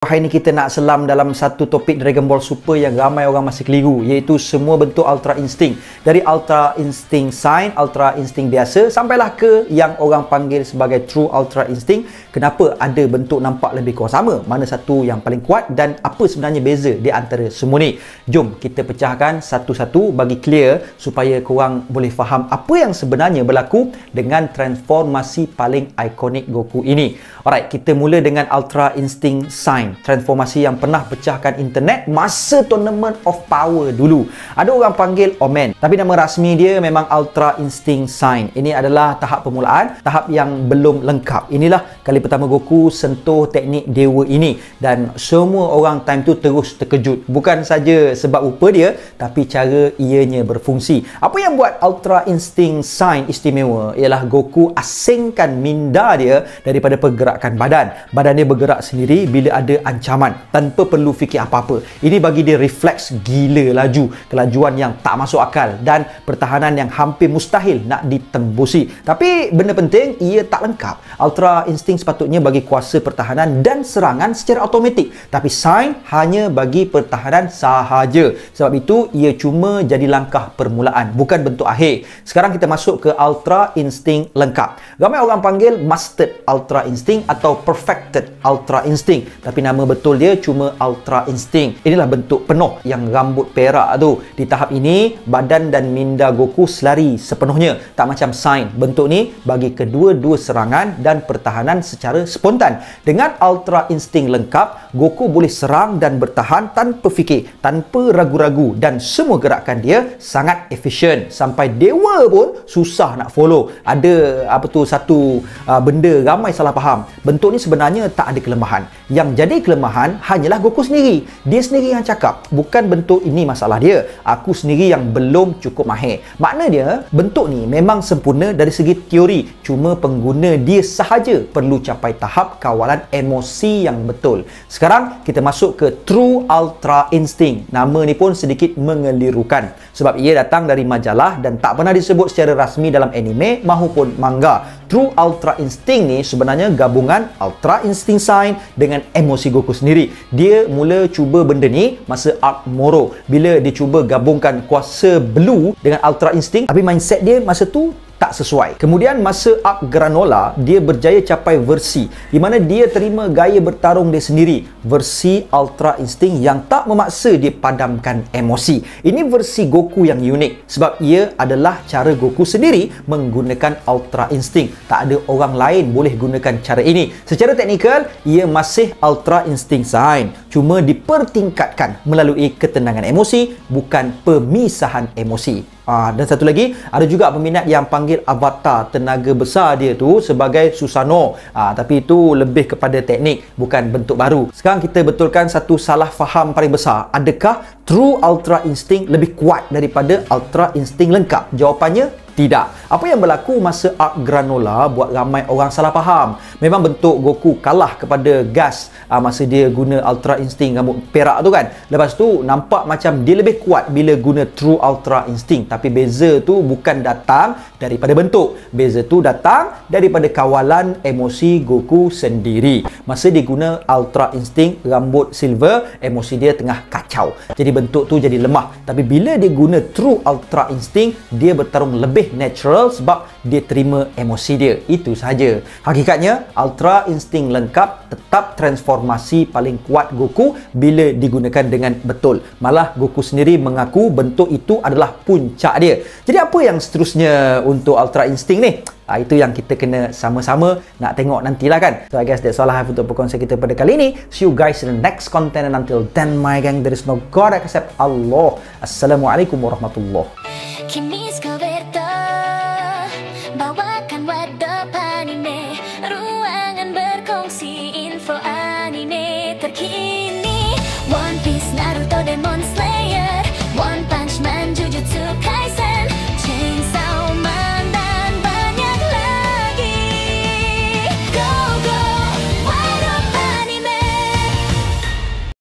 Hari ni kita nak selam dalam satu topik Dragon Ball Super yang ramai orang masih keliru, iaitu semua bentuk Ultra Instinct. Dari Ultra Instinct Sign, Ultra Instinct biasa, sampailah ke yang orang panggil sebagai True Ultra Instinct. Kenapa ada bentuk nampak lebih kurang sama? Mana satu yang paling kuat dan apa sebenarnya beza di antara semua ni? Jom kita pecahkan satu-satu bagi clear supaya korang boleh faham apa yang sebenarnya berlaku dengan transformasi paling ikonik Goku ini. Alright, kita mula dengan Ultra Instinct Sign. Transformasi yang pernah pecahkan internet masa Tournament of Power dulu. Ada orang panggil Omen, tapi nama rasmi dia memang Ultra Instinct Sign. Ini adalah tahap permulaan, tahap yang belum lengkap. Inilah kali pertama Goku sentuh teknik dewa ini dan semua orang time tu terus terkejut. Bukan saja sebab rupa dia, tapi cara ianya berfungsi. Apa yang buat Ultra Instinct Sign istimewa ialah Goku asingkan minda dia daripada pergerakan badan. Badan dia bergerak sendiri bila ada ancaman tanpa perlu fikir apa-apa. Ini bagi dia refleks gila laju, kelajuan yang tak masuk akal dan pertahanan yang hampir mustahil nak ditembusi. Tapi benda penting, ia tak lengkap. Ultra Instinct sepatutnya bagi kuasa pertahanan dan serangan secara automatik, tapi Sign hanya bagi pertahanan sahaja. Sebab itu ia cuma jadi langkah permulaan, bukan bentuk akhir. Sekarang kita masuk ke Ultra Instinct lengkap. Ramai orang panggil Mastered Ultra Instinct atau Perfected Ultra Instinct, tapi nama betul dia cuma Ultra Instinct. Inilah bentuk penuh yang rambut perak tu. Di tahap ini, badan dan minda Goku selari sepenuhnya. Tak macam Sign. Bentuk ni bagi kedua-dua serangan dan pertahanan secara spontan. Dengan Ultra Instinct lengkap, Goku boleh serang dan bertahan tanpa fikir, tanpa ragu-ragu, dan semua gerakan dia sangat efisien. Sampai dewa pun susah nak follow. Ada satu benda ramai salah faham. Bentuk ni sebenarnya tak ada kelemahan. Yang jadi kelemahan hanyalah Goku sendiri. Dia sendiri yang cakap, bukan bentuk ini masalah dia. Aku sendiri yang belum cukup mahir. Makna dia, bentuk ni memang sempurna dari segi teori. Cuma pengguna dia sahaja perlu capai tahap kawalan emosi yang betul. Sekarang kita masuk ke True Ultra Instinct. Nama ni pun sedikit mengelirukan sebab ia datang dari majalah dan tak pernah disebut secara rasmi dalam anime maupun manga. True Ultra Instinct ni sebenarnya gabungan Ultra Instinct Sign dengan emosi Goku sendiri. Dia mula cuba benda ni masa Arc Moro, bila dia cuba gabungkan kuasa Blue dengan Ultra Instinct, tapi mindset dia masa tu tak sesuai. Kemudian masa Arc Granola, dia berjaya capai versi di mana dia terima gaya bertarung dia sendiri, versi Ultra Instinct yang tak memaksa dia padamkan emosi. Ini versi Goku yang unik sebab ia adalah cara Goku sendiri menggunakan Ultra Instinct. Tak ada orang lain boleh gunakan cara ini. Secara teknikal, ia masih Ultra Instinct Sign, cuma dipertingkatkan melalui ketenangan emosi, bukan pemisahan emosi. Dan satu lagi, ada juga peminat yang panggil avatar tenaga besar dia tu sebagai Susanoo. Tapi itu lebih kepada teknik, bukan bentuk baru. Sekarang kita betulkan satu salah faham paling besar. Adakah True Ultra Instinct lebih kuat daripada Ultra Instinct lengkap? Jawapannya, tidak. Apa yang berlaku masa Arc Granola buat ramai orang salah faham. Memang bentuk Goku kalah kepada Gas masa dia guna Ultra Instinct rambut perak tu kan. Lepas tu nampak macam dia lebih kuat bila guna True Ultra Instinct. Tapi beza tu bukan datang daripada bentuk. Beza tu datang daripada kawalan emosi Goku sendiri. Masa dia guna Ultra Instinct rambut silver, emosi dia tengah kacau. Jadi bentuk tu jadi lemah. Tapi bila dia guna True Ultra Instinct, dia bertarung lebih natural sebab dia terima emosi dia. Itu sahaja. Hakikatnya, Ultra Instinct lengkap tetap transformasi paling kuat Goku bila digunakan dengan betul. Malah Goku sendiri mengaku bentuk itu adalah puncak dia. Jadi apa yang seterusnya untuk Ultra Instinct ni? Itu yang kita kena sama-sama nak tengok nantilah kan. So I guess that's all I have untuk perkongsian kita pada kali ini. See you guys in the next content, and until then my gang, there is no God except Allah. Assalamualaikum warahmatullahi.